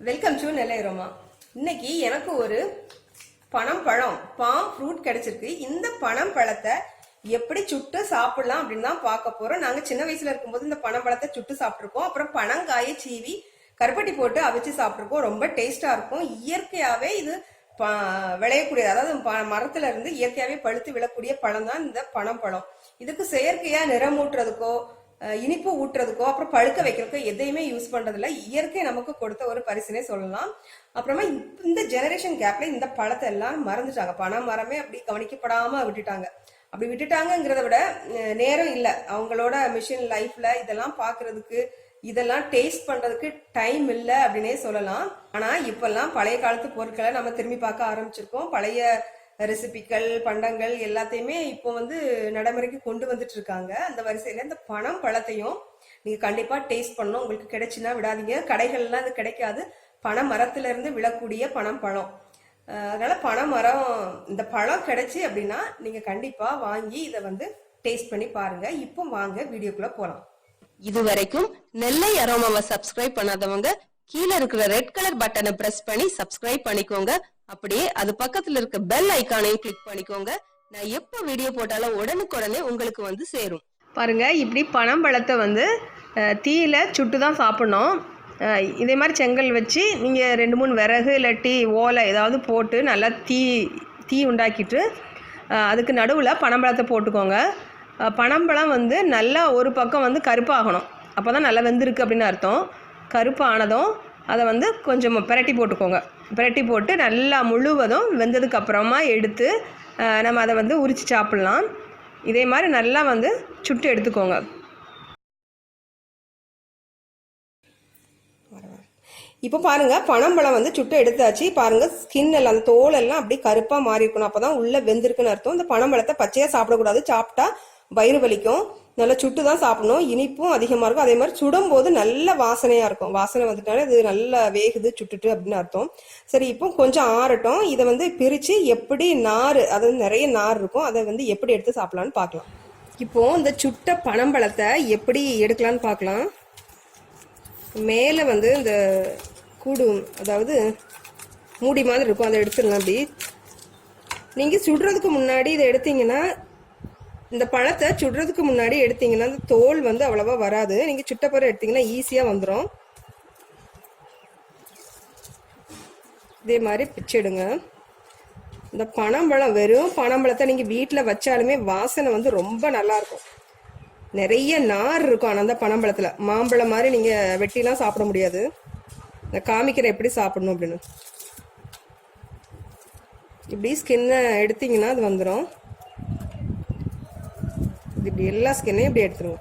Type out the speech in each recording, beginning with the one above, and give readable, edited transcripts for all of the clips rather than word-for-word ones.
Welcome to Nellai aroma. இன்னைக்கு எனக்கு ஒரு பனம் பழம் பாம் ஃப்ரூட் கிடைச்சிருக்கு. இந்த பனம் பழத்தை எப்படி சுட்டு சாப்பிடலாம் அப்படின்னு தான் பார்க்க போறோம். நாங்க சின்ன வயசுல இருக்கும்போது இந்த பனம் பழத்தை சுட்டு சாப்பிட்டுருக்கோம். அப்புறம் பனங்காயை சீவி கருப்பட்டி போட்டு அவிச்சு சாப்பிட்டுருக்கோம். ரொம்ப டேஸ்டா இருக்கும். இயற்கையாவே இது விளையக்கூடிய, அதாவது மரத்துல இருந்து இயற்கையாவே பழுத்து விழக்கூடிய பழம் தான் இந்த பனம் பழம். இதுக்கு செயற்கையா நிறமூட்டுறதுக்கோ இனிப்பு ஊட்டுறதுக்கோ அப்புறம் பழுக்க வைக்கிறதுக்கோ எதையுமே யூஸ் பண்றதில்ல. இயற்கை நமக்கு கொடுத்த ஒரு பரிசுனே சொல்லலாம். அப்புறமா இந்த ஜெனரேஷன் கேப்ல இந்த பழத்தை எல்லாம் மறந்துட்டாங்க. பனை மரமே அப்படி கவனிக்கப்படாம விட்டுட்டாங்க. அப்படி விட்டுட்டாங்கிறத விட நேரம் இல்லை அவங்களோட மிஷின் லைஃப்ல இதெல்லாம் பாக்குறதுக்கு, இதெல்லாம் டேஸ்ட் பண்றதுக்கு டைம் இல்லை அப்படின்னே சொல்லலாம். ஆனா இப்பெல்லாம் பழைய காலத்து பொருட்களை நம்ம திரும்பி பார்க்க ஆரம்பிச்சிருக்கோம். பழைய ரெசிபிகள் பண்டங்கள் எல்லாத்தையுமே இப்போ நடைமுறைக்கு கொண்டு வந்துட்டு இருக்காங்க. அந்த வரிசையில இந்த பனம் பழத்தையும் நீங்க கண்டிப்பா டேஸ்ட் பண்ணணும். உங்களுக்கு கிடைச்சுன்னா விடாதீங்க. கடைகள்லாம் இது கிடைக்காது. பனை மரத்துல இருந்து விழக்கூடிய பனம் பழம். அதனால பனை மரம் இந்த பழம் கிடைச்சி அப்படின்னா நீங்க கண்டிப்பா வாங்கி இதை டேஸ்ட் பண்ணி பாருங்க. இப்போ வாங்க வீடியோக்குள்ள போலாம். இதுவரைக்கும் நெல்லை அரோமாவை சப்ஸ்கிரைப் பண்ணாதவங்க கீழே இருக்கிற ரெட் கலர் பட்டனை பிரஸ் பண்ணி சப்ஸ்கிரைப் பண்ணிக்கோங்க. அப்படியே அது பக்கத்துல இருக்க பெல் ஐக்கானையும் கிளிக் பண்ணிக்கோங்க. நான் எப்போ வீடியோ போட்டாலும் உடனுக்குடனே உங்களுக்கு சேரும். பாருங்க, இப்படி பனம் பழத்தை தீயில சுட்டு தான் சாப்பிடணும். இதே மாதிரி செங்கல் வச்சு நீங்கள் 2-3 விறகு இல்லாட்டி ஓலை ஏதாவது போட்டு நல்லா தீ உண்டாக்கிட்டு அதுக்கு நடுவில் பனம்பழத்தை போட்டுக்கோங்க. பனம்பழம் நல்லா ஒரு பக்கம் கருப்பாகணும். அப்போ தான் நல்லா வெந்திருக்கு அப்படின்னு அர்த்தம். கருப்பு ஆனதும் அதை கொஞ்சம் பிரட்டி போட்டுக்கோங்க. பிரட்டி போட்டு நல்லா முழுவதும் வெந்ததுக்கு அப்புறமா எடுத்து நம்ம அதை உரித்து சாப்பிட்லாம். இதே மாதிரி நல்லா சுட்டு எடுத்துக்கோங்க. இப்போ பாருங்கள், பனம்பழம் சுட்டு எடுத்தாச்சு. பாருங்கள், ஸ்கின் எல்லாம் அந்த தோல் எல்லாம் அப்படி கருப்பாக மாறி இருக்கணும். அப்போ தான் உள்ளே வெந்திருக்குன்னு அர்த்தம். இந்த பனம்பழத்தை பச்சையாக சாப்பிடக்கூடாது. சாப்பிட்டா வயிறு வலிக்கும். நல்லா சுட்டு தான் சாப்பிடணும். இனிப்பும் அதிகமாக இருக்கும். அதே மாதிரி சுடும் போது நல்ல வாசனையாக இருக்கும். வாசனை வந்துட்டாலே இது நல்லா வேகுது சுட்டுட்டு அப்படின்னு அர்த்தம். சரி, இப்போ கொஞ்சம் ஆறட்டும். இதை பிரித்து எப்படி நார், அதாவது நிறைய நார் இருக்கும், அதை எப்படி எடுத்து சாப்பிடலான்னு பார்க்கலாம். இப்போது இந்த சுட்ட பனம்பழத்தை எப்படி எடுக்கலான்னு பார்க்கலாம். மேலே இந்த கூடு, அதாவது மூடி மாதிரி இருக்கும், அதை எடுத்துடலாம். அப்படி நீங்கள் சுடுறதுக்கு முன்னாடி இதை எடுத்தீங்கன்னா, இந்த பழத்தை சுடுறதுக்கு முன்னாடி எடுத்தீங்கன்னா அந்த தோல் அவ்வளவா வராது. நீங்கள் சுட்டப்பறம் எடுத்தீங்கன்னா ஈஸியாக வந்துடும். இதே மாதிரி பிச்சிடுங்க. இந்த பனம்பழம், வெறும் பனம்பழத்தை நீங்கள் வீட்டில் வச்சாலுமே வாசனை ரொம்ப நல்லாயிருக்கும். நிறைய நார் இருக்கும். ஆனால் அந்த பனம்பழத்தில் மாம்பழம் மாதிரி நீங்கள் வெட்டிலாம் சாப்பிட முடியாது. நான் காமிக்கிறேன் எப்படி சாப்பிடணும் அப்படின்னு. இப்படி ஸ்கின்னை எடுத்தீங்கன்னா அது வந்துடும். இப்படி எல்லா ஸ்கின்னையும் இப்படி எடுத்துருங்க.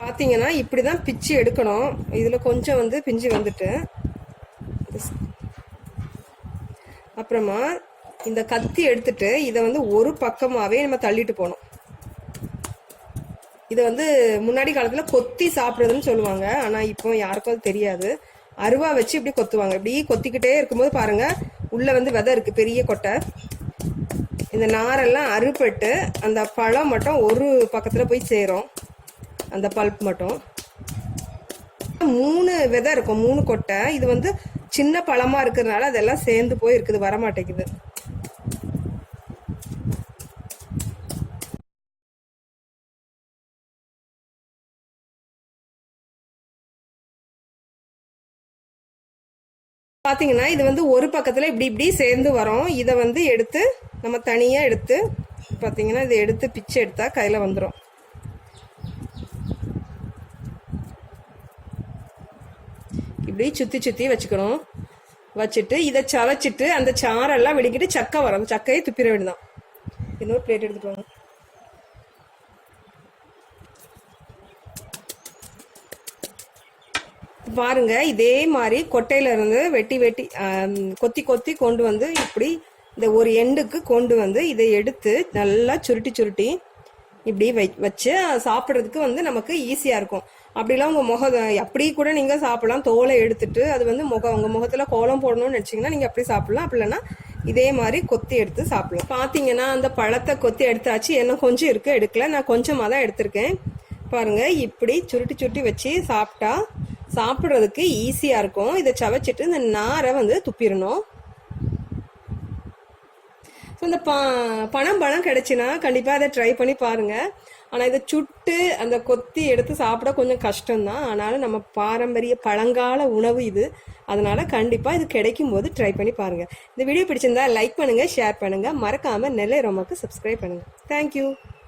பார்த்தீங்கன்னா இப்படி தான் பிச்சு எடுக்கணும். இதில் கொஞ்சம் பிஞ்சு வந்துட்டு அப்புறமா இந்த கத்தி எடுத்துட்டு இதை ஒரு பக்கமாகவே நம்ம தள்ளிட்டு போகணும். இதை முன்னாடி காலத்தில் கொத்தி சாப்பிட்றதுன்னு சொல்லுவாங்க. ஆனால் இப்போ யாருக்கும் அது தெரியாது. அருவா வச்சு இப்படி கொத்துவாங்க. இப்படி கொத்திக்கிட்டே இருக்கும்போது பாருங்கள், உள்ளே விதை இருக்குது, பெரிய கொட்டை. இந்த நாரெல்லாம் அறுபட்டு அந்த பழம் மட்டும் ஒரு பக்கத்தில் போய் சேரும். அந்த பல்ப் மட்டும் 3 விதை இருக்கும், 3 கொட்டை. இது சின்ன பழமாக இருக்கிறதுனால அதெல்லாம் சேர்ந்து போய் இருக்குது, வரமாட்டேங்குது. பார்த்தீங்கன்னா இது ஒரு பக்கத்தில் இப்படி இப்படி சேர்ந்து வரும். இதை எடுத்து நம்ம தனியாக எடுத்து பார்த்தீங்கன்னா இதை எடுத்து பிச்சு எடுத்தால் கையில் வந்துடும். இப்படி சுற்றி சுற்றி வச்சுக்கணும். வச்சுட்டு இதை சவச்சிட்டு அந்த சாரெல்லாம் வெடிக்கிட்டு சக்கை வரும். சக்கையை துப்பிட வேண்டியதான். இன்னொரு பிளேட் எடுத்துட்டு வாங்க. பாருங்க, இதே மாதிரி கொட்டையில இருந்து வெட்டி வெட்டி கொத்தி கொத்தி கொண்டு இப்படி இந்த ஒரு எண்டுக்கு கொண்டு இதை எடுத்து நல்லா சுருட்டி இப்படி வச்சு சாப்பிட்றதுக்கு நமக்கு ஈஸியாக இருக்கும். அப்படிலாம் உங்கள் அப்படி கூட நீங்கள் சாப்பிடலாம். தோலை எடுத்துட்டு அது உங்கள் முகத்தில் கோலம் போடணும்னு நினச்சிங்கன்னா நீங்கள் அப்படி சாப்பிடலாம். அப்படி இல்லைன்னா இதே மாதிரி கொத்தி எடுத்து சாப்பிடலாம். பார்த்தீங்கன்னா அந்த பழத்தை கொத்தி எடுத்தாச்சு. என்ன கொஞ்சம் இருக்குது, எடுக்கல. நான் கொஞ்சமாக தான் எடுத்திருக்கேன். பாருங்க, இப்படி சுருட்டி சுருட்டி வச்சு சாப்பிட்டா சாப்பிட்றதுக்கு ஈஸியாக இருக்கும். இதை சவைச்சிட்டு இந்த நாரை வந்து துப்பிடணும். ஸோ இந்த பனம்பழம் கிடைச்சினா கண்டிப்பாக அதை ட்ரை பண்ணி பாருங்கள். ஆனால் இதை சுட்டு அந்த கொத்தி எடுத்து சாப்பிட கொஞ்சம் கஷ்டம்தான். ஆனாலும் நம்ம பாரம்பரிய பழங்கால உணவு இது. அதனால கண்டிப்பாக இது கிடைக்கும் போது ட்ரை பண்ணி பாருங்கள். இந்த வீடியோ பிடிச்சிருந்தா லைக் பண்ணுங்கள், ஷேர் பண்ணுங்கள். மறக்காமல் நெல்லை அரோமாக்கு சப்ஸ்கிரைப் பண்ணுங்கள். தேங்க்யூ.